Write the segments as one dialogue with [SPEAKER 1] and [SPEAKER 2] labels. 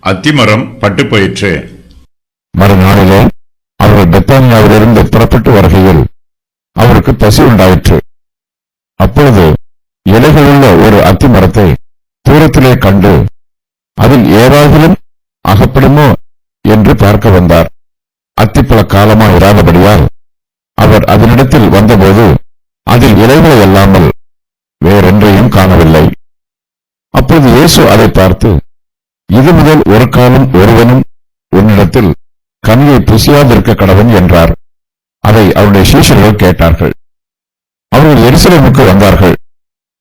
[SPEAKER 1] அத்திமரம் பட்டு போயிற்று.
[SPEAKER 2] மறுநாளிலே அவர்கள் பெத்தானியாவிலிருந்து புறப்பட்டு வருகையில் அவருக்கு பசி உண்டாயிற்று. அப்பொழுது இலைகளுள்ள ஒரு அத்திமரத்தை தூரத்திலே கண்டு அதில் ஏதாகிலும் அகப்படுமோ என்று பார்க்க வந்தார். அத்திப்பழ காலமா இராதபடியால் அவர் அதனிடத்தில் வந்தபோது அதில் இலைகளை அல்லாமல் வேறென்றையும் காணவில்லை. அப்பொழுது இயேசு அதை பார்த்து, இது முதல் ஒரு காலம் ஒருவனும் உன்னிடத்தில் கனியை புசியாதிருக்க கடவன் என்றார். அதை அவருடைய சீஷர்கள் கேட்டார்கள். அவர்கள் எருசலேமுக்கு வந்தார்கள்.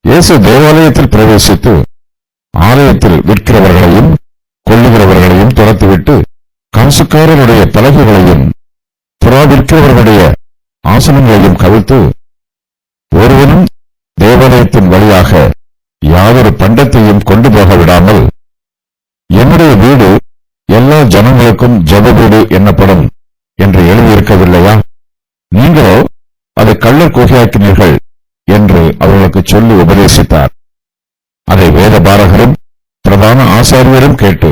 [SPEAKER 2] இயேசு தேவாலயத்தில் பிரவேசித்து ஆலயத்தில் விற்கிறவர்களையும் கொள்ளுகிறவர்களையும் துரத்திவிட்டு காசுக்காரருடைய பலகைகளையும் புறா விற்கிறவர்களுடைய ஆசனங்களையும் கவிழ்த்து, ஒருவனும் தேவாலயத்தின் வழியாக யாதொரு பண்டத்தையும் கொண்டு போக விடாமல், என்னுடைய வீடு எல்லா ஜனங்களுக்கும் ஜெப வீடு என்னப்படும் என்று எழுதியிருக்கவில்லையா? நீங்களோ அதை கள்ளர் குகையாக்கினீர்கள் என்று அவர்களுக்கு சொல்லி உபதேசித்தார். அதை வேதபாரகரும் பிரதான ஆசாரியரும் கேட்டு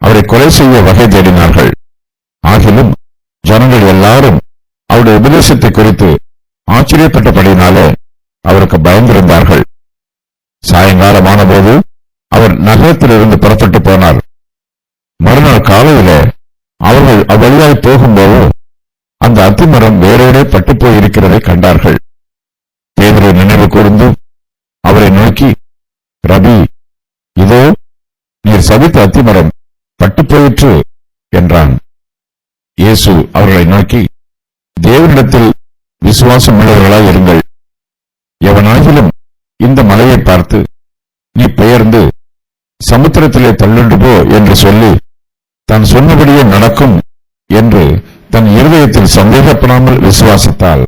[SPEAKER 2] அவரை கொலை செய்ய வகை தேடினார்கள். ஆகிலும் ஜனங்கள் எல்லாரும் அவருடைய உபதேசத்தை குறித்து ஆச்சரியப்பட்டபடினாலே அவருக்கு பயந்திருந்தார்கள். சாயங்காலமான போது அவர் நகரத்திலிருந்து புறப்பட்டு போனார். மறுநாள் காலையில அவர்கள் அவ்வழியாய் போகும்போது அந்த அத்திமரம் வேறோடே பட்டுப்போய் இருக்கிறதை கண்டார்கள். பேதுரு நினைவு கூர்ந்து அவரை நோக்கி, ரபி, இதோ நீர் சபித்த அத்திமரம் பட்டுப்போயிற்று என்றான். இயேசு அவர்களை நோக்கி, தேவனிடத்தில் விசுவாசம் உள்ளவர்களாய் இருங்கள். எவனாகிலும் இந்த மலையை பார்த்து, நீ பெயர்ந்து சமுத்திரத்திலே தள்ளுண்டு போ என்று சொல்லி தான் சொன்னபடியே நடக்கும் என்று தன் இருதயத்தில் சந்தேகப்படாமல் விசுவாசித்தால்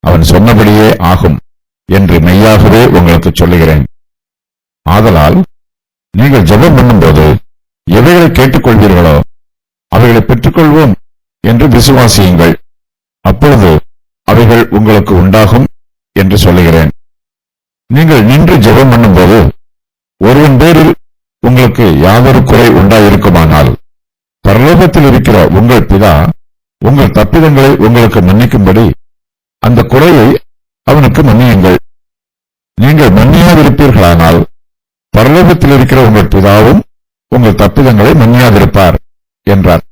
[SPEAKER 2] அவன் சொன்னபடியே ஆகும் என்று மெய்யாகவே உங்களுக்கு சொல்லுகிறேன். ஆதலால் நீங்கள் ஜெபம் பண்ணும்போது எவைகளை கேட்டுக்கொள்வீர்களோ அவைகளை பெற்றுக்கொள்வோம் என்று விசுவாசியுங்கள். அப்பொழுது அவைகள் உங்களுக்கு உண்டாகும் என்று சொல்லுகிறேன். நீங்கள் நின்று ஜெபம் பண்ணும்போது ஒருவன் பேரில் உங்களுக்கு யாதொரு குறை உண்டாயிருக்குமானால், பரலோகத்தில் இருக்கிற உங்கள் பிதா உங்கள் தப்பிதங்களை உங்களுக்கு மன்னிக்கும்படி அந்த குறையை அவனுக்கு மன்னியுங்கள். நீங்கள் மன்னியாதிருப்பீர்களானால் பரலோகத்தில் இருக்கிற உங்கள் பிதாவும் உங்கள் தப்பிதங்களை மன்னியாதிருப்பார் என்றார்.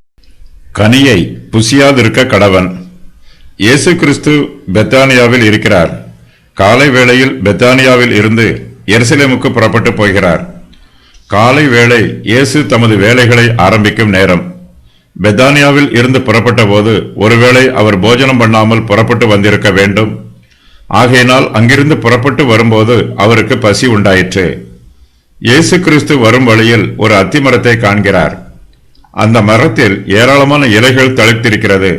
[SPEAKER 1] கனியை புசியாதிருக்க கடவன். இயேசு கிறிஸ்து பெத்தானியாவில் இருக்கிறார். காலை வேளையில் பெத்தானியாவில் இருந்து எருசலேமுக்கு புறப்பட்டு போகிறார். காலை வேளை இயேசு தமது வேலைகளை ஆரம்பிக்கும் நேரம். பெத்தானியாவில் இருந்து புறப்பட்ட போது ஒருவேளை அவர் போஜனம் பண்ணாமல் புறப்பட்டு வந்திருக்க வேண்டும். ஆகையினால் அங்கிருந்து புறப்பட்டு வரும்போது அவருக்கு பசி உண்டாயிற்று. இயேசு கிறிஸ்து வரும் வழியில் ஒரு அத்திமரத்தை காண்கிறார். அந்த மரத்தில் ஏராளமான இலைகள் தளிர்த்திருக்கிறது.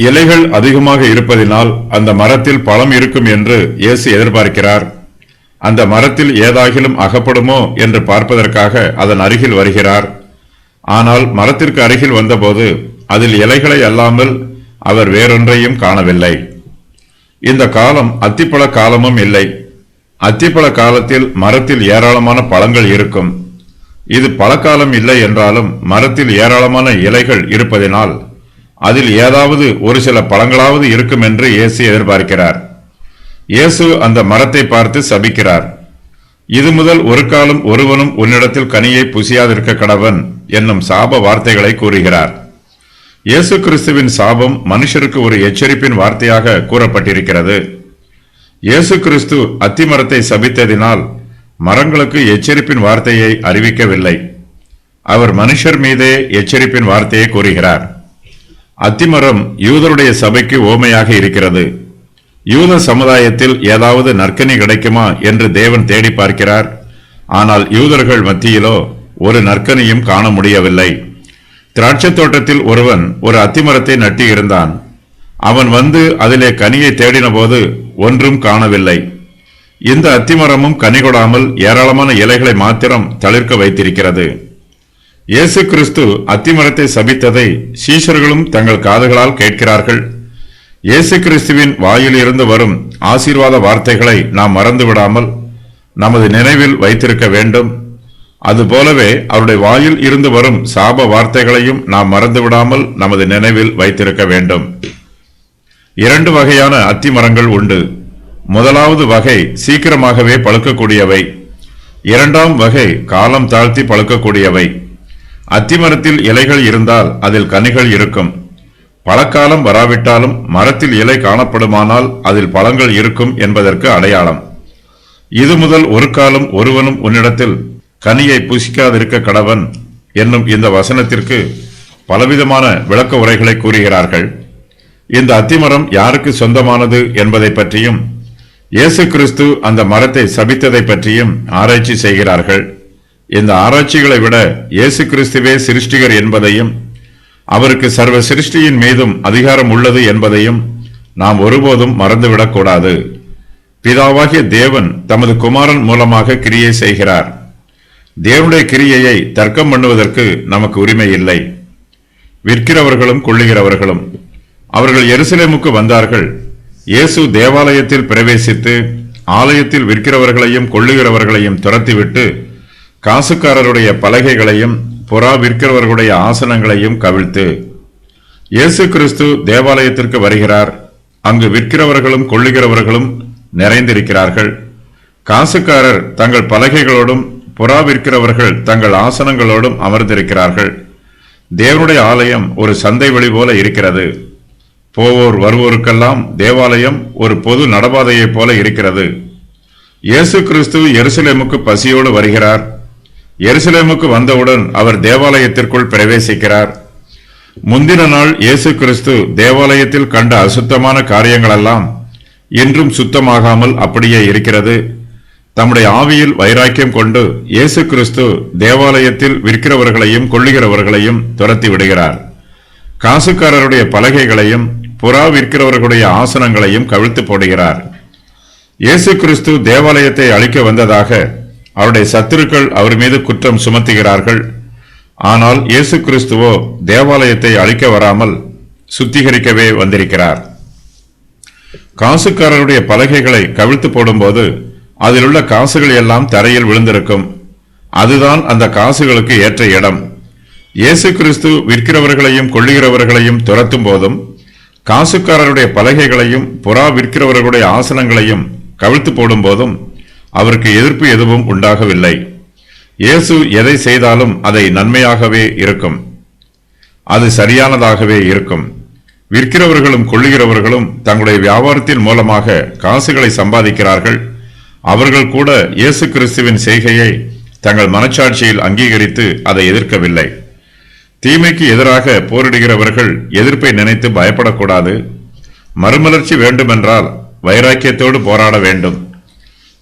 [SPEAKER 1] இலைகள் அதிகமாக இருப்பதினால் அந்த மரத்தில் பழம் இருக்கும் என்று இயேசு எதிர்பார்க்கிறார். அந்த மரத்தில் ஏதாகிலும் அகப்படுமோ என்று பார்ப்பதற்காக அதன் அருகில் வருகிறார். ஆனால் மரத்திற்கு அருகில் வந்தபோது அதில் இலைகளை அல்லாமல் அவர் வேறொன்றையும் காணவில்லை. இந்த காலம் அத்திப்பழ காலமும் இல்லை. அத்திப்பழ காலத்தில் மரத்தில் ஏராளமான பழங்கள் இருக்கும். இது பழக்காலம் இல்லை என்றாலும் மரத்தில் ஏராளமான இலைகள் இருப்பதினால் அதில் ஏதாவது ஒரு சில பழங்களாவது இருக்கும் என்று இயேசு எதிர்பார்க்கிறார். இயேசு அந்த மரத்தை பார்த்து சபிக்கிறார். இது முதல் ஒரு காலம் ஒருவனும் உன்னிடத்தில் கனியை புசியாதிருக்க கடவன் என்னும் சாப வார்த்தைகளை கூறுகிறார். இயேசு கிறிஸ்துவின் சாபம் மனுஷருக்கு ஒரு எச்சரிப்பின் வார்த்தையாக கூறப்பட்டிருக்கிறது. இயேசு கிறிஸ்து அத்திமரத்தை சபித்ததினால் மரங்களுக்கு எச்சரிப்பின் வார்த்தையை அறிவிக்கவில்லை. அவர் மனுஷர் மீதே எச்சரிப்பின் வார்த்தையை கூறுகிறார். அத்திமரம் யூதருடைய சபைக்கு ஓமையாக இருக்கிறது. யூத சமுதாயத்தில் ஏதாவது நற்கனி கிடைக்குமா என்று தேவன் தேடி பார்க்கிறார். ஆனால் யூதர்கள் மத்தியிலோ ஒரு நற்கனியும் காண முடியவில்லை. திராட்சை தோட்டத்தில் ஒருவன் ஒரு அத்திமரத்தை நட்டி இருந்தான். அவன் வந்து அதிலே கனியை தேடின போது ஒன்றும் காணவில்லை. இந்த அத்திமரமும் கனி கொடாமல் ஏராளமான இலைகளை மாத்திரம் தளிர்க்க வைத்திருக்கிறது. இயேசு கிறிஸ்து அத்திமரத்தை சபித்ததை சீஷர்களும் தங்கள் காதுகளால் கேட்கிறார்கள். இயேசு கிறிஸ்துவின் வாயிலிருந்து வரும் ஆசீர்வாத வார்த்தைகளை நாம் மறந்துவிடாமல் நமது நினைவில் வைத்திருக்க வேண்டும். அதுபோலவே அவருடைய வாயில் இருந்து வரும் சாப வார்த்தைகளையும் நாம் மறந்துவிடாமல் நமது நினைவில் வைத்திருக்க வேண்டும். 2 வகையான அத்தி மரங்கள் உண்டு. முதலாவது வகை சீக்கிரமாகவே பழுக்கக்கூடியவை. 2ஆம் வகை காலம் தாழ்த்தி பழுக்கக்கூடியவை. அத்திமரத்தில் இலைகள் இருந்தால் அதில் கனிகள் இருக்கும். பழக்காலம் வராவிட்டாலும் மரத்தில் இலை காணப்படுமானால் அதில் பழங்கள் இருக்கும் என்பதற்கு அடையாளம். இது முதல் ஒரு காலம் ஒருவனும் உன்னிடத்தில் கனியை புசிக்காதிருக்க கடவன் என்னும் இந்த வசனத்திற்கு பலவிதமான விளக்க உரைகளை கூறுகிறார்கள். இந்த அத்திமரம் யாருக்கு சொந்தமானது என்பதை பற்றியும் இயேசு கிறிஸ்து அந்த மரத்தை சபித்ததை பற்றியும் ஆராய்ச்சி செய்கிறார்கள். இந்த ஆராய்ச்சிகளை விட இயேசு கிறிஸ்துவே சிருஷ்டிகர் என்பதையும் அவருக்கு சர்வ சிருஷ்டியின் மீதும் அதிகாரம் உள்ளது என்பதையும் நாம் ஒருபோதும் மறந்துவிடக்கூடாது. பிதாவாகிய தேவன் தமது குமாரன் மூலமாக கிரியை செய்கிறார். தேவனுடைய கிரியையை தர்க்கம் பண்ணுவதற்கு நமக்கு உரிமை இல்லை. விற்கிறவர்களும் கொள்ளுகிறவர்களும் அவர்கள் எருசலேமுக்கு வந்தார்கள். இயேசு தேவாலயத்தில் பிரவேசித்து ஆலயத்தில் விற்கிறவர்களையும் கொள்ளுகிறவர்களையும் துரத்திவிட்டு காசுக்காரருடைய பலகைகளையும் புறா விற்கிறவர்களுடைய ஆசனங்களையும் கவிழ்த்து, இயேசு கிறிஸ்து தேவாலயத்திற்கு வருகிறார். அங்கு விற்கிறவர்களும் கொள்ளுகிறவர்களும் நிறைந்திருக்கிறார்கள். காசுக்காரர் தங்கள் பலகைகளோடும் புறா விற்கிறவர்கள் தங்கள் ஆசனங்களோடும் அமர்ந்திருக்கிறார்கள். தேவனுடைய ஆலயம் ஒரு சந்தை வெளி போல இருக்கிறது. போவோர் வருவோருக்கெல்லாம் தேவாலயம் ஒரு பொது நடபாதையைப் போல இருக்கிறது. இயேசு கிறிஸ்து எருசலேமுக்கு பசியோடு வருகிறார். எருசலேமுக்கு வந்தவுடன் அவர் தேவாலயத்திற்குள் பிரவேசிக்கிறார். முந்தின நாள் இயேசு கிறிஸ்து தேவாலயத்தில் கண்ட அசுத்தமான காரியங்களெல்லாம் இன்றும் சுத்தமாகாமல் அப்படியே இருக்கிறது. தம்முடைய ஆவியில் வைராக்கியம் கொண்டு இயேசு கிறிஸ்து தேவாலயத்தில் விற்கிறவர்களையும் கொள்ளுகிறவர்களையும் துரத்தி விடுகிறார். காசுக்காரருடைய பலகைகளையும் புறா விற்கிறவர்களுடைய ஆசனங்களையும் கவிழ்த்து போடுகிறார். இயேசு கிறிஸ்து தேவாலயத்தை அழிக்க வந்ததாக அவருடைய சத்துருக்கள் அவர் மீது குற்றம் சுமத்துகிறார்கள். ஆனால் இயேசு கிறிஸ்துவோ தேவாலயத்தை அழிக்க வராமல் சுத்திகரிக்கவே வந்திருக்கிறார். காசுக்காரருடைய பலகைகளை கவிழ்த்து போடும்போது அதில் உள்ள காசுகள் எல்லாம் தரையில் விழுந்திருக்கும். அதுதான் அந்த காசுகளுக்கு ஏற்ற இடம். இயேசு கிறிஸ்து விற்கிறவர்களையும் கொள்ளுகிறவர்களையும் துரத்தும் போதும் காசுக்காரருடைய பலகைகளையும் புறா விற்கிறவர்களுடைய ஆசனங்களையும் கவிழ்த்து போடும் போதும் அவருக்கு எதிர்ப்பு எதுவும் உண்டாகவில்லை. இயேசு எதை செய்தாலும் அதை நன்மையாகவே இருக்கும். அது சரியானதாகவே இருக்கும். விற்கிறவர்களும் கொள்ளுகிறவர்களும் தங்களுடைய வியாபாரத்தின் மூலமாக காசுகளை சம்பாதிக்கிறார்கள். அவர்கள் கூட இயேசு கிறிஸ்துவின் செய்கையை தங்கள் மனச்சாட்சியில் அங்கீகரித்து அதை எதிர்க்கவில்லை. தீமைக்கு எதிராக போரிடுகிறவர்கள் எதிர்ப்பை நினைத்து பயப்படக்கூடாது. மறுமலர்ச்சி வேண்டுமென்றால் வைராக்கியத்தோடு போராட வேண்டும்.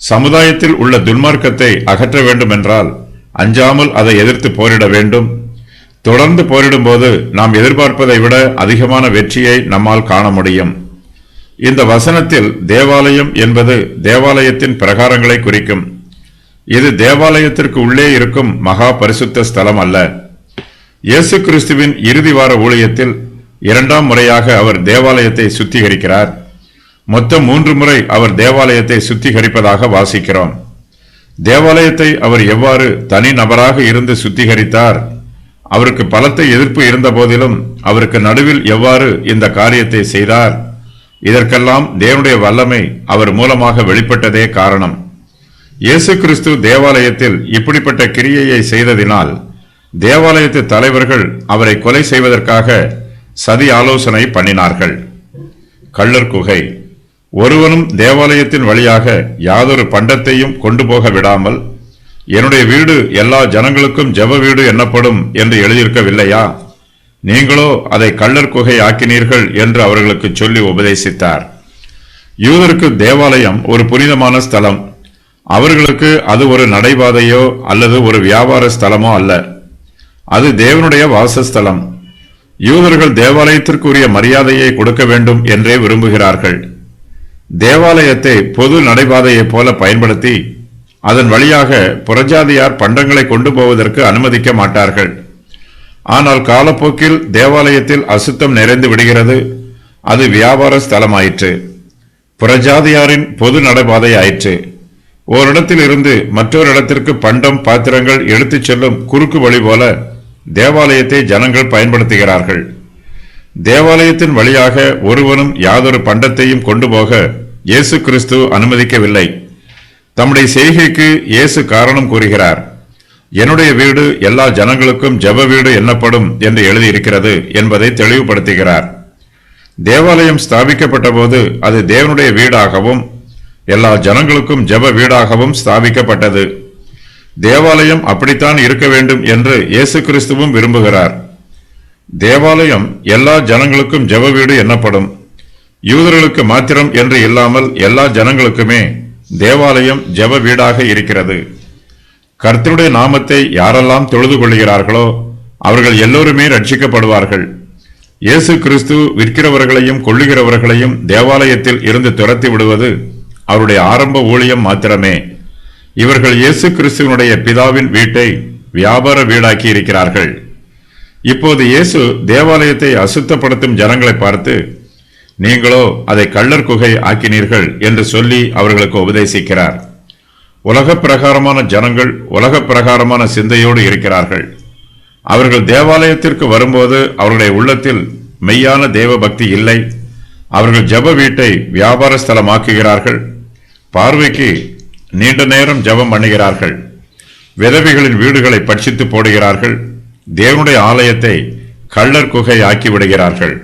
[SPEAKER 1] சமுதாயத்தில் உள்ள துன்மார்க்கத்தை அகற்ற வேண்டுமென்றால் அஞ்சாமல் அதை எதிர்த்து போரிட வேண்டும். தொடர்ந்து போரிடும்போது நாம் எதிர்பார்ப்பதை விட அதிகமான வெற்றியை நம்மால் காண முடியும். இந்த வசனத்தில் தேவாலயம் என்பது தேவாலயத்தின் பிரகாரங்களை குறிக்கும். இது தேவாலயத்திற்கு உள்ளே இருக்கும் மகா பரிசுத்த ஸ்தலம் அல்ல. இயேசு கிறிஸ்துவின் இறுதி வார ஊழியத்தில் 2ஆம் முறையாக அவர் தேவாலயத்தை சுத்திகரிக்கிறார். மொத்தம் 3 முறை அவர் தேவாலயத்தை சுத்திகரிப்பதாக வாசிக்கிறோம். தேவாலயத்தை அவர் எவ்வாறு தனி நபராக இருந்து சுத்திகரித்தார், அவருக்கு பலத்த எதிர்ப்பு இருந்த போதிலும் அவருக்கு நடுவில் எவ்வாறு இந்த காரியத்தை செய்தார், இதற்கெல்லாம் தேவனுடைய வல்லமை அவர் மூலமாக வெளிப்பட்டதே காரணம். இயேசு கிறிஸ்து தேவாலயத்தில் இப்படிப்பட்ட கிரியையை செய்ததினால் தேவாலயத்து தலைவர்கள் அவரை கொலை செய்வதற்காக சதி ஆலோசனை பண்ணினார்கள். கள்ளர் குகை. ஒருவனும் தேவாலயத்தின் வழியாக யாதொரு பண்டத்தையும் கொண்டு போக விடாமல், என்னுடைய வீடு எல்லா ஜனங்களுக்கும் ஜெப வீடு என்னப்படும் என்று எழுதியிருக்கவில்லையா? நீங்களோ அதை கள்ளர் குகை ஆக்கினீர்கள் என்று அவர்களுக்கு சொல்லி உபதேசித்தார். யூதருக்கு தேவாலயம் ஒரு புனிதமான ஸ்தலம். அவர்களுக்கு அது ஒரு நடைபாதையோ அல்லது ஒரு வியாபார ஸ்தலமோ அல்ல. அது தேவனுடைய வாசஸ்தலம். யூதர்கள் தேவாலயத்திற்குரிய மரியாதையை கொடுக்க வேண்டும் என்றே விரும்புகிறார்கள். தேவாலயத்தை பொது நடைபாதையைப் போல பயன்படுத்தி அதன் வழியாக புறஜாதியார் பண்டங்களை கொண்டு போவதற்கு அனுமதிக்க மாட்டார்கள். ஆனால் காலப்போக்கில் தேவாலயத்தில் அசுத்தம் நிறைந்து விடுகிறது. அது வியாபார ஸ்தலமாயிற்று. புறஜாதியாரின் பொது நடைபாதை ஆயிற்று. ஓரிடத்தில் இருந்து மற்றொரு இடத்திற்கு பண்டம் பாத்திரங்கள் எடுத்துச் செல்லும் குறுக்கு வழி போல தேவாலயத்தை ஜனங்கள் பயன்படுத்துகிறார்கள். தேவாலயத்தின் வழியாக ஒருவனும் யாதொரு பண்டத்தையும் கொண்டு போக இயேசு கிறிஸ்து அனுமதிக்கவில்லை. தம்முடைய செய்கைக்கு இயேசு காரணம் கூறுகிறார். என்னுடைய வீடு எல்லா ஜனங்களுக்கும் ஜெப வீடு எண்ணப்படும் என்று எழுதியிருக்கிறது என்பதை தெளிவுபடுத்துகிறார். தேவாலயம் ஸ்தாபிக்கப்பட்ட போது அது தேவனுடைய வீடாகவும் எல்லா ஜனங்களுக்கும் ஜெப வீடாகவும் ஸ்தாபிக்கப்பட்டது. தேவாலயம் அப்படித்தான் இருக்க வேண்டும் என்று இயேசு கிறிஸ்துவும் விரும்புகிறார். தேவாலயம் எல்லா ஜனங்களுக்கும் ஜெப வீடு எண்ணப்படும். யூதர்களுக்கு மாத்திரம் என்று இல்லாமல் எல்லா ஜனங்களுக்குமே தேவாலயம் ஜெப வீடாக இருக்கிறது. கர்த்தருடைய நாமத்தை யாரெல்லாம் தொழுது கொள்கிறார்களோ அவர்கள் எல்லோருமே ரட்சிக்கப்படுவார்கள். இயேசு கிறிஸ்து விற்கிறவர்களையும் கொள்ளுகிறவர்களையும் தேவாலயத்தில் இருந்து துரத்தி விடுவது அவருடைய ஆரம்ப ஊழியம் மாத்திரமே. இவர்கள் இயேசு கிறிஸ்துவனுடைய பிதாவின் வீட்டை வியாபார வீடாக்கி இருக்கிறார்கள். இப்போது இயேசு தேவாலயத்தை அசுத்தப்படுத்தும் ஜனங்களை பார்த்து, நீங்களோ அதை கள்ளர் குகை ஆக்கினீர்கள் என்று சொல்லி அவர்களுக்கு உபதேசிக்கிறார். உலக பிரகாரமான ஜனங்கள் உலக பிரகாரமான சிந்தையோடு இருக்கிறார்கள். அவர்கள் தேவாலயத்திற்கு வரும்போது அவருடைய உள்ளத்தில் மெய்யான தேவ பக்தி இல்லை. அவர்கள் ஜெப வீட்டை வியாபார ஸ்தலமாக்குகிறார்கள். பார்வைக்கு நீண்ட நேரம் ஜெபம் பண்ணுகிறார்கள். விதவைகளின் வீடுகளை பட்சித்து போடுகிறார்கள். தேவனுடைய ஆலயத்தை கள்ளர் குகை ஆக்கி விடுகிறார்கள்.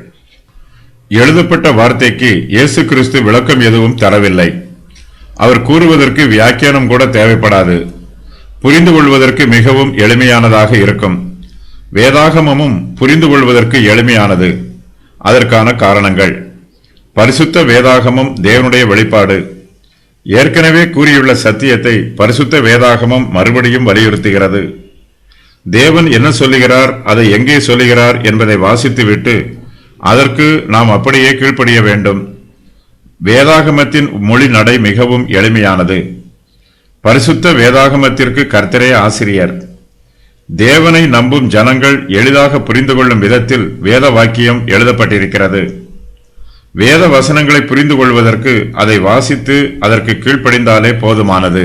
[SPEAKER 1] எழுதப்பட்ட வார்த்தைக்கு இயேசு கிறிஸ்து விளக்கம் எதுவும் தரவில்லை. அவர் கூறுவதற்கு வியாக்கியானம் கூட தேவைப்படாது. புரிந்து கொள்வதற்கு மிகவும் எளிமையானதாக இருக்கும். வேதாகமமும் புரிந்து கொள்வதற்கு எளிமையானது. அதற்கான காரணங்கள்: பரிசுத்த வேதாகமம் தேவனுடைய வெளிப்பாடு. ஏற்கனவே கூறியுள்ள சத்தியத்தை பரிசுத்த வேதாகமம் மறுபடியும் வலியுறுத்துகிறது. தேவன் என்ன சொல்லுகிறார், அதை எங்கே சொல்லுகிறார் என்பதை வாசித்துவிட்டு அதற்கு நாம் அப்படியே கீழ்ப்படிய வேண்டும். வேதாகமத்தின் மொழி நடை மிகவும் எளிமையானது. பரிசுத்த வேதாகமத்திற்கு கர்த்தரே ஆசிரியர். தேவனை நம்பும் ஜனங்கள் எளிதாக புரிந்து கொள்ளும் விதத்தில் வேத வாக்கியம் எழுதப்பட்டிருக்கிறது. வேத வசனங்களை புரிந்து கொள்வதற்கு அதை வாசித்து அதற்கு கீழ்ப்படிந்தாலே போதுமானது.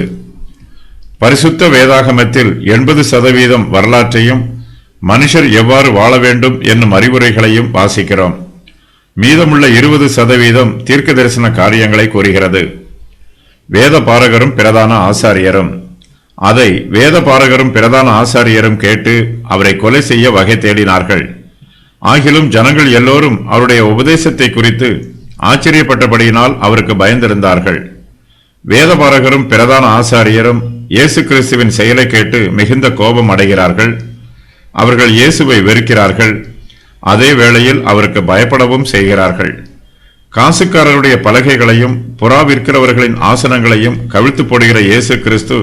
[SPEAKER 1] பரிசுத்த வேதாகமத்தில் 80% வரலாற்றையும் மனுஷர் எவ்வாறு வாழ வேண்டும் என்னும் அறிவுரைகளையும் வாசிக்கிறோம். மீதமுள்ள 20% தீர்க்க தரிசன காரியங்களை கூறுகிறது. வேத பாரகரும் பிரதான ஆசாரியரும் அதை வேத பாரகரும் பிரதான ஆசாரியரும் கேட்டு அவரை கொலை செய்ய வகை தேடினார்கள். ஆகிலும் ஜனங்கள் எல்லோரும் அவருடைய உபதேசத்தை குறித்து ஆச்சரியப்பட்டபடியினால் அவருக்கு பயந்திருந்தார்கள். வேதபாரகரும் பிரதான ஆசாரியரும் இயேசு கிறிஸ்துவின் செயலை கேட்டு மிகுந்த கோபம் அடைகிறார்கள். அவர்கள் இயேசுவை வெறுக்கிறார்கள். அதே வேளையில் அவருக்கு பயப்படவும் செய்கிறார்கள். காசுக்காரருடைய பலகைகளையும் புறா விற்கிறவர்களின் ஆசனங்களையும் கவிழ்த்து போடுகிற இயேசு கிறிஸ்து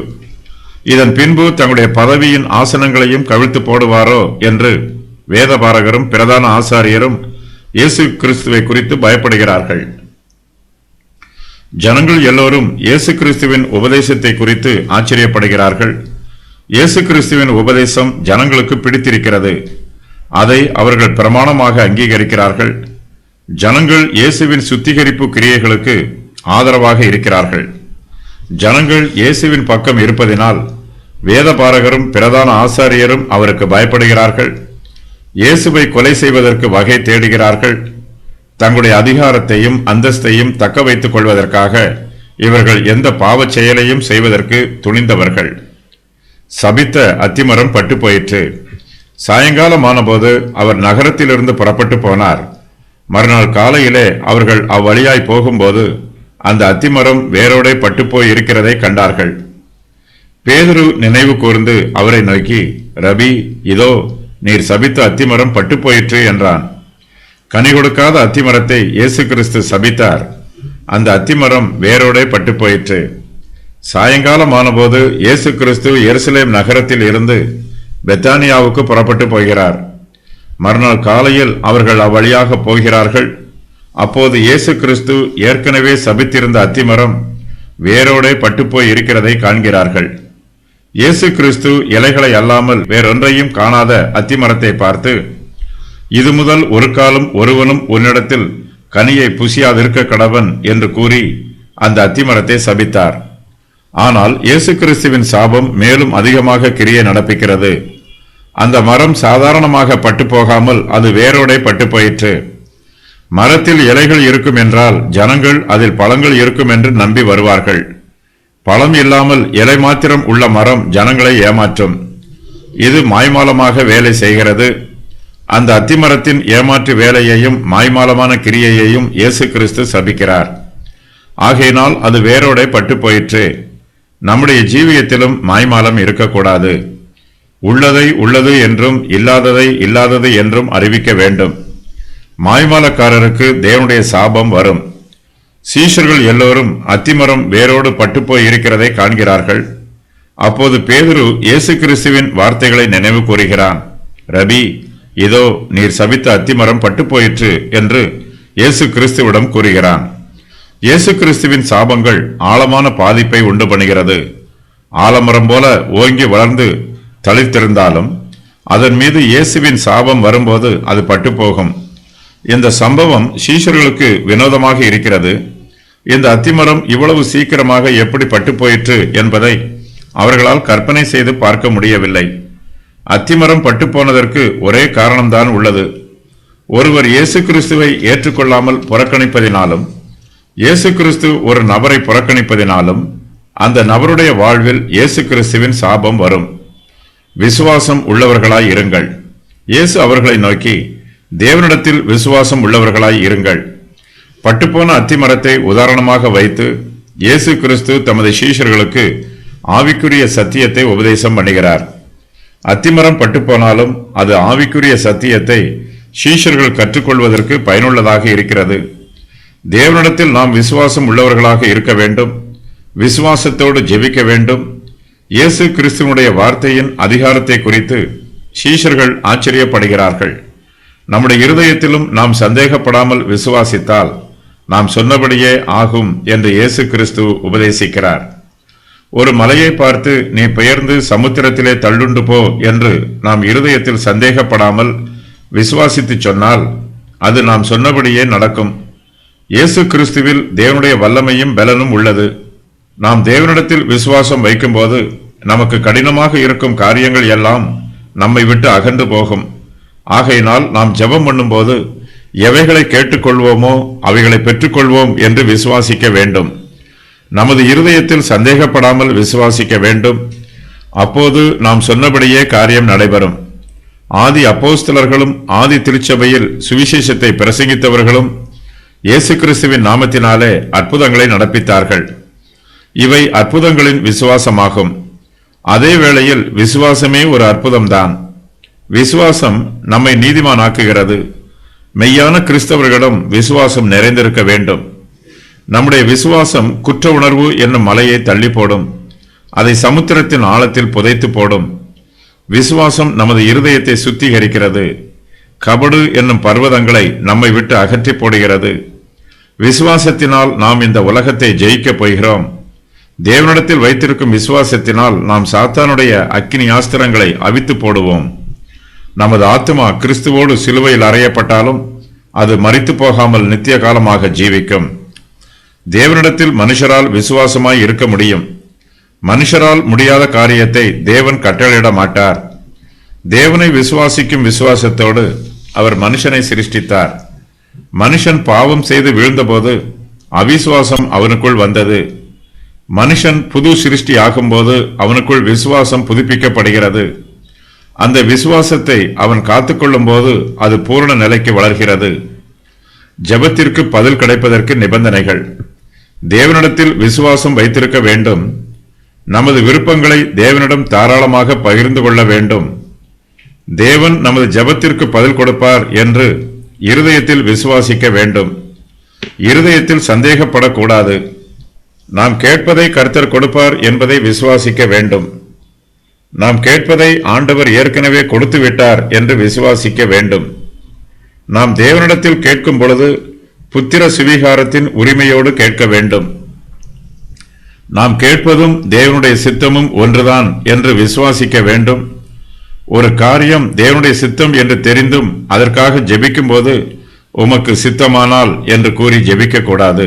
[SPEAKER 1] இதன் பின்பு தங்களுடைய பதவியின் ஆசனங்களையும் கவிழ்த்து போடுவாரோ என்று வேதபாரகரும் பிரதான ஆசாரியரும் இயேசு கிறிஸ்துவை குறித்து பயப்படுகிறார்கள். ஜனங்கள் எல்லோரும் இயேசு கிறிஸ்துவின் உபதேசத்தை குறித்து ஆச்சரியப்படுகிறார்கள். இயேசு கிறிஸ்துவின் உபதேசம் ஜனங்களுக்கு பிடித்திருக்கிறது. அதை அவர்கள் பிரமாணமாக அங்கீகரிக்கிறார்கள். ஜனங்கள் இயேசுவின் சுத்திகரிப்பு கிரியைகளுக்கு ஆதரவாக இருக்கிறார்கள். ஜனங்கள் இயேசுவின் பக்கம் இருப்பதினால் வேதபாரகரும் பிரதான ஆசாரியரும் அவருக்கு பயப்படுகிறார்கள். இயேசுவை கொலை செய்வதற்கு வகை தேடுகிறார்கள். தங்களுடைய அதிகாரத்தையும் அந்தஸ்தையும் தக்க வைத்துக் கொள்வதற்காக இவர்கள் எந்த பாவச் செயலையும் செய்வதற்கு துணிந்தவர்கள். சபித்த அத்திமரம் பட்டு போயிற்று. சாயங்காலமான போது அவர் நகரத்திலிருந்து புறப்பட்டு போனார். மறுநாள் காலையிலே அவர்கள் அவ்வழியாய் போகும்போது அந்த அத்திமரம் வேரோடே பட்டுப்போய் இருக்கிறதை கண்டார்கள். பேதுரு நினைவு கூர்ந்து அவரை நோக்கி, ரபி, இதோ நீர் சபித்த அத்திமரம் பட்டுப்போயிற்று என்றான். கனி கொடுக்காத அத்திமரத்தை இயேசு கிறிஸ்து சபித்தார். அந்த அத்திமரம் வேரோடே பட்டுப்போயிற்று. சாயங்காலமான போது இயேசு கிறிஸ்து எருசலேம் நகரத்தில் இருந்து பெத்தானியாவுக்கு புறப்பட்டு போகிறார். மறுநாள் காலையில் அவர்கள் அவ்வழியாக போகிறார்கள். அப்போது இயேசு கிறிஸ்து ஏற்கனவே சபித்திருந்த அத்திமரம் வேரோடே பட்டுப்போய் இருக்கிறதை காண்கிறார்கள். இயேசு கிறிஸ்து இலைகளை அல்லாமல் வேறொன்றையும் காணாத அத்திமரத்தை பார்த்து, இது முதல் ஒரு காலம் ஒருவனும் உன்னிடத்தில் கனியை புசியாதிருக்க கடவன் என்று கூறி அந்த அத்திமரத்தை சபித்தார். ஆனால் இயேசு கிறிஸ்துவின் சாபம் மேலும் அதிகமாக கிரியை நடப்பிக்கிறது. அந்த மரம் சாதாரணமாக பட்டு போகாமல் அது வேரோடே பட்டு போயிற்று. மரத்தில் இலைகள் இருக்கும் என்றால் ஜனங்கள் அதில் பழங்கள் இருக்கும் என்று நம்பி வருவார்கள். பழம் இல்லாமல் இலை மாத்திரம் உள்ள மரம் ஜனங்களை ஏமாற்றும். இது மாய்மாலமாக வேலை செய்கிறது. அந்த அத்திமரத்தின் ஏமாற்று வேலையையும் மாய்மாலமான கிரியையையும் இயேசு கிறிஸ்து சபிக்கிறார். ஆகையினால் அது வேரோடே பட்டு போயிற்று. நம்முடைய ஜீவியத்திலும் மாய்மாலம் இருக்கக்கூடாது. உள்ளதை உள்ளது என்றும் இல்லாததை இல்லாதது என்றும் அறிவிக்க வேண்டும். மாய்மாலக்காரருக்கு தேவனுடைய சாபம் வரும். சீஷர்கள் எல்லோரும் அத்திமரம் வேரோடு பட்டுப்போய் இருக்கிறதை காண்கிறார்கள். அப்போது பேதுரு இயேசு கிறிஸ்துவின் வார்த்தைகளை நினைவு கூறுகிறான். ரபி, இதோ நீர் சபித்த அத்திமரம் பட்டு போயிற்று என்று இயேசு கிறிஸ்துவிடம் கூறுகிறான். இயேசு கிறிஸ்துவின் சாபங்கள் ஆழமான பாதிப்பை உண்டு பண்ணுகிறது. ஆலமரம் போல ஓங்கி வளர்ந்து தளிர்த்திருந்தாலும் அதன் மீது இயேசுவின் சாபம் வரும்போது அது பட்டு போகும். இந்த சம்பவம் சீஷர்களுக்கு வினோதமாக இருக்கிறது. இந்த அத்திமரம் இவ்வளவு சீக்கிரமாக எப்படி பட்டு போயிற்று என்பதை அவர்களால் கற்பனை செய்து பார்க்க முடியவில்லை. அத்திமரம் பட்டு போனதற்கு ஒரே காரணம்தான் உள்ளது. ஒருவர் இயேசு கிறிஸ்துவை ஏற்றுக்கொள்ளாமல் புறக்கணிப்பதினாலும் இயேசு கிறிஸ்து ஒரு நபரை புறக்கணிப்பதினாலும் அந்த நபருடைய வாழ்வில் இயேசு கிறிஸ்துவின் சாபம் வரும். விசுவாசம் உள்ளவர்களாய் இருங்கள். இயேசு அவர்களை நோக்கி, தேவனிடத்தில் விசுவாசம் உள்ளவர்களாய் இருங்கள். பட்டுப்போன அத்திமரத்தை உதாரணமாக வைத்து இயேசு கிறிஸ்து தமது சீஷர்களுக்கு ஆவிக்குரிய சத்தியத்தை உபதேசம் பண்ணுகிறார். அத்திமரம் பட்டுப்போனாலும் அது ஆவிக்குரிய சத்தியத்தை சீஷர்கள் கற்றுக்கொள்வதற்கு பயனுள்ளதாக இருக்கிறது. தேவனிடத்தில் நாம் விசுவாசம் உள்ளவர்களாக இருக்க வேண்டும். விசுவாசத்தோடு ஜெபிக்க வேண்டும். இயேசு கிறிஸ்துவனுடைய வார்த்தையின் அதிகாரத்தை குறித்து சீஷர்கள் ஆச்சரியப்படுகிறார்கள். நம்முடைய இருதயத்திலும் நாம் சந்தேகப்படாமல் விசுவாசித்தால் நாம் சொன்னபடியே ஆகும் என்று இயேசு கிறிஸ்து உபதேசிக்கிறார். ஒரு மலையை பார்த்து நீ பெயர்ந்து சமுத்திரத்திலே தள்ளுண்டு போ என்று நாம் இருதயத்தில் சந்தேகப்படாமல் விசுவாசித்து சொன்னால் அது நாம் சொன்னபடியே நடக்கும். இயேசு கிறிஸ்துவில் தேவனுடைய வல்லமையும் பலனும் உள்ளது. நாம் தேவனிடத்தில் விசுவாசம் வைக்கும்போது நமக்கு கடினமாக இருக்கும் காரியங்கள் எல்லாம் நம்மை விட்டு அகன்று போகும். ஆகையினால் நாம் ஜெபம் பண்ணும்போது எவைகளை கேட்டுக்கொள்வோமோ அவைகளை பெற்றுக்கொள்வோம் என்று விசுவாசிக்க வேண்டும். நமது இருதயத்தில் சந்தேகப்படாமல் விசுவாசிக்க வேண்டும். அப்போது நாம் சொன்னபடியே காரியம் நடைபெறும். ஆதி அப்போஸ்தலர்களும் ஆதி திருச்சபையில் சுவிசேஷத்தை பிரசங்கித்தவர்களும் இயேசு கிறிஸ்துவின் நாமத்தினாலே அற்புதங்களை நடப்பித்தார்கள். இவை அற்புதங்களின் விசுவாசமாகும். அதே வேளையில் விசுவாசமே ஒரு அற்புதம்தான். விசுவாசம் நம்மை நீதிமானாக்குகிறது. மெய்யான கிறிஸ்தவர்களிடம் விசுவாசம் நிறைந்திருக்க வேண்டும். நம்முடைய விசுவாசம் குற்ற உணர்வு என்னும் மலையை தள்ளி போடும். அதை சமுத்திரத்தின் ஆழத்தில் புதைத்து போடும். விசுவாசம் நமது இருதயத்தை சுத்திகரிக்கிறது. கபடு என்னும் பர்வதங்களை நம்மை விட்டு அகற்றி போடுகிறது. விசுவாசத்தினால் நாம் இந்த உலகத்தை ஜெயிக்கப் போகிறோம். தேவனிடத்தில் வைத்திருக்கும் விசுவாசத்தினால் நாம் சாத்தானுடைய அக்கினி ஆஸ்திரங்களை அவித்து போடுவோம். நமது ஆத்துமா கிறிஸ்துவோடு சிலுவையில் அறையப்பட்டாலும் அது மரித்து போகாமல் நித்திய காலமாக ஜீவிக்கும். தேவனிடத்தில் மனுஷரால் விசுவாசமாய் இருக்க முடியும். மனுஷரால் முடியாத காரியத்தை தேவன் கட்டளையிட மாட்டார். தேவனை விசுவாசிக்கும் விசுவாசத்தோடு அவர் மனுஷனை சிருஷ்டித்தார். மனுஷன் பாவம் செய்து வீழ்ந்தபோது அவிசுவாசம் அவனுக்குள் வந்தது. மனுஷன் புது சிருஷ்டி ஆகும்போது அவனுக்குள் விசுவாசம் புதுப்பிக்கப்படுகிறது. அந்த விசுவாசத்தை அவன் காத்துக்கொள்ளும் போது அது பூரண நிலைக்கு வளர்கிறது. ஜெபத்திற்கு பதில் கிடைப்பதற்கு நிபந்தனைகள். தேவனிடத்தில் விசுவாசம் வைத்திருக்க வேண்டும். நமது விருப்பங்களை தேவனிடம் தாராளமாக பகிர்ந்து கொள்ள வேண்டும். தேவன் நமது ஜெபத்திற்கு பதில் கொடுப்பார் என்று இருதயத்தில் விசுவாசிக்க வேண்டும். இருதயத்தில் சந்தேகப்படக்கூடாது. நாம் கேட்பதை கர்த்தர் கொடுப்பார் என்பதை விசுவாசிக்க வேண்டும். நாம் கேட்பதை ஆண்டவர் ஏற்கனவே கொடுத்து விட்டார் என்று விசுவாசிக்க வேண்டும். நாம் தேவனிடத்தில் கேட்கும் பொழுது புத்திர சுவீகாரத்தின் உரிமையோடு கேட்க வேண்டும். நாம் கேட்பதும் தேவனுடைய சித்தமும் ஒன்றுதான் என்று விசுவாசிக்க வேண்டும். ஒரு காரியம் தேவனுடைய சித்தம் என்று தெரிந்தும் அதற்காக ஜெபிக்கும் போது உமக்கு சித்தமானால் என்று கூறி ஜெபிக்க கூடாது.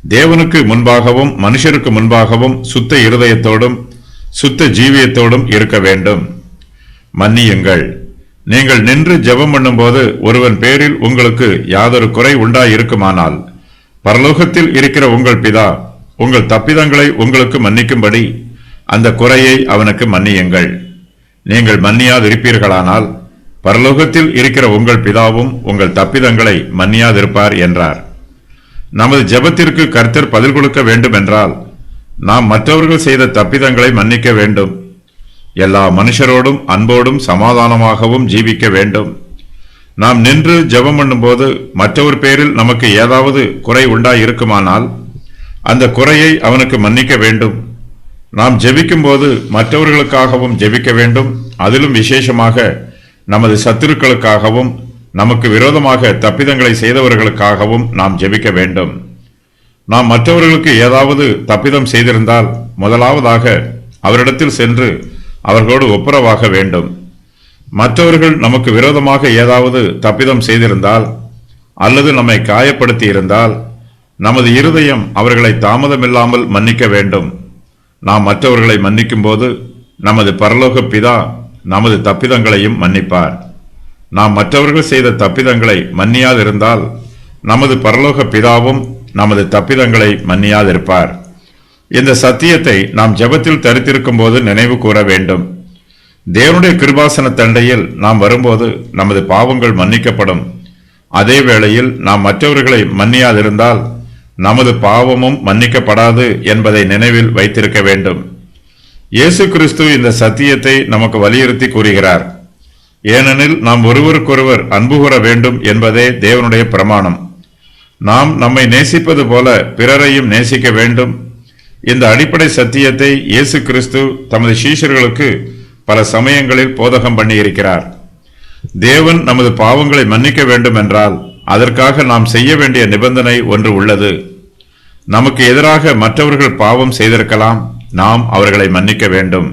[SPEAKER 1] தேவனுக்கு முன்பாகவும் மனுஷருக்கு முன்பாகவும் சுத்த இருதயத்தோடும் சுத்த ஜீவியத்தோடும் இருக்க வேண்டும். மன்னியுங்கள். நீங்கள் நின்று ஜெபம் பண்ணும்போது ஒருவன் பேரில் உங்களுக்கு யாதொரு குறை உண்டாயிருக்குமானால் பரலோகத்தில் இருக்கிற உங்கள் பிதா உங்கள் தப்பிதங்களை உங்களுக்கு மன்னிக்கும்படி அந்த குறையை அவனுக்கு மன்னியுங்கள். நீங்கள் மன்னியாதிருப்பீர்களானால் பரலோகத்தில் இருக்கிற உங்கள் பிதாவும் உங்கள் தப்பிதங்களை மன்னியாதிருப்பார் என்றார். நமது ஜெபத்திற்கு கர்த்தர் பதில் கொடுக்க வேண்டும் என்றால் நாம் மற்றவர்கள் செய்த தப்பிதங்களை மன்னிக்க வேண்டும். எல்லா மனுஷரோடும் அன்போடும் சமாதானமாகவும் ஜீவிக்க வேண்டும். நாம் நின்று ஜெபம் பண்ணும்போது மற்றவர் பேரில் நமக்கு ஏதாவது குறை உண்டாயிருக்குமானால் அந்த குறையை அவனுக்கு மன்னிக்க வேண்டும். நாம் ஜெபிக்கும் போது மற்றவர்களுக்காகவும் ஜெபிக்க வேண்டும். அதிலும் விசேஷமாக நமது சத்துருக்களுக்காகவும் நமக்கு விரோதமாக தப்பிதங்களை செய்தவர்களுக்காகவும் நாம் ஜெபிக்க வேண்டும். நாம் மற்றவர்களுக்கு ஏதாவது தப்பிதம் செய்திருந்தால் முதலாவதாக அவரிடத்தில் சென்று அவர்களோடு ஒப்புரவாக வேண்டும். மற்றவர்கள் நமக்கு விரோதமாக ஏதாவது தப்பிதம் செய்திருந்தால் அல்லது நம்மை காயப்படுத்தி இருந்தால் நமது இருதயம் அவர்களை தாமதமில்லாமல் மன்னிக்க வேண்டும். நாம் மற்றவர்களை மன்னிக்கும் போது நமது பரலோக பிதா நமது தப்பிதங்களையும் மன்னிப்பார். நாம் மற்றவர்கள் செய்த தப்பிதங்களை மன்னியாதிருந்தால் நமது பரலோக பிதாவும் நமது தப்பிதங்களை மன்னியாதிருப்பார். இந்த சத்தியத்தை நாம் ஜெபத்தில் தரித்திருக்கும் போது நினைவு கூற வேண்டும். தேவனுடைய கிருபாசன தண்டையில் நாம் வரும்போது நமது பாவங்கள் மன்னிக்கப்படும். அதே வேளையில் நாம் மற்றவர்களை மன்னியாதிருந்தால் நமது பாவமும் மன்னிக்கப்படாது என்பதை நினைவில் வைத்திருக்க வேண்டும். இயேசு கிறிஸ்து இந்த சத்தியத்தை நமக்கு வலியுறுத்தி கூறுகிறார். ஏனெனில் நாம் ஒருவருக்கொருவர் அன்பு கூற வேண்டும் என்பதே தேவனுடைய பிரமாணம். நாம் நம்மை நேசிப்பது போல பிறரையும் நேசிக்க வேண்டும். இந்த அடிப்படை சத்தியத்தை இயேசு கிறிஸ்து தமது சீஷர்களுக்கு பல சமயங்களில் போதகம் பண்ணியிருக்கிறார். தேவன் நமது பாவங்களை மன்னிக்க வேண்டும் என்றால் அதற்காக நாம் செய்ய வேண்டிய நிபந்தனை ஒன்று உள்ளது. நமக்கு எதிராக மற்றவர்கள் பாவம் செய்திருக்கலாம், நாம் அவர்களை மன்னிக்க வேண்டும்.